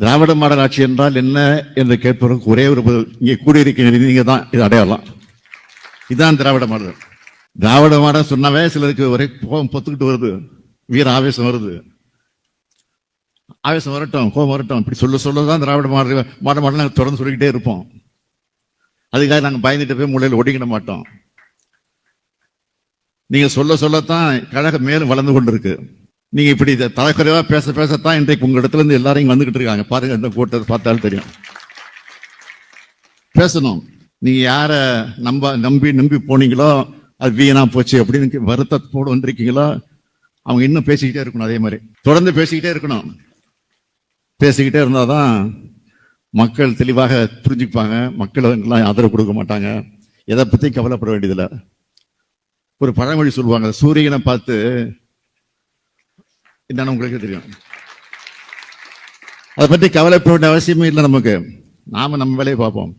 திராவிட model ஆட்சி என்றால் என்ன என்று கேட்பதற்கு ஒரே ஒரு பதில், இங்கே கூடியிருக்கிற நீங்க தான் இது அடையாளம். இதுதான் திராவிட மாடல். திராவிட மாடல் சொன்னாவே சிலருக்கு ஒரே கோபம் பொத்துக்கிட்டு வருது, வீர ஆவேசம் வருது. ஆவேசம் வரட்டும், கோபம் வரட்டும், இப்படி சொல்லதான் திராவிட மாடல் நாங்கள் தொடர்ந்து சொல்லிக்கிட்டே இருப்போம். அதுக்காக நாங்கள் பயந்துட்டு போய் மூலையில் ஒடிக்கிட மாட்டோம். நீங்க சொல்லத்தான் கழகம் மேலும் வளர்ந்து கொண்டிருக்கு. நீங்க இப்படி தலைக்குறைவா பேசத்தான் இன்றைக்கு உங்க இடத்துல இருந்து எல்லாரும் இங்க வந்துகிட்டு இருக்காங்க. பாருங்க, இந்த கூட்டத்தை பார்த்தாலும் தெரியும். பேசணும். நீங்க யார நம்பி போனீங்களோ அது வீணா போச்சு அப்படின்னு வருத்தத்தோடு வந்திருக்கீங்களோ அவங்க இன்னும் பேசிக்கிட்டே இருக்கணும். அதே மாதிரி தொடர்ந்து பேசிக்கிட்டே இருக்கணும். பேசிக்கிட்டே இருந்தாதான் மக்கள் தெளிவாக புரிஞ்சுப்பாங்க. மக்கள் எல்லாம் ஆதரவு கொடுக்க மாட்டாங்க. எதை பத்தி கவலைப்பட வேண்டியதில்லை. ஒரு பழமொழி சொல்லுவாங்க, சூரியனை பார்த்து என்னன்னு உங்களுக்கு தெரியும். அதை பற்றி கவலைப்பட வேண்டிய அவசியமே இல்லை நமக்கு. நாம நம்ம வேலையை பார்ப்போம்.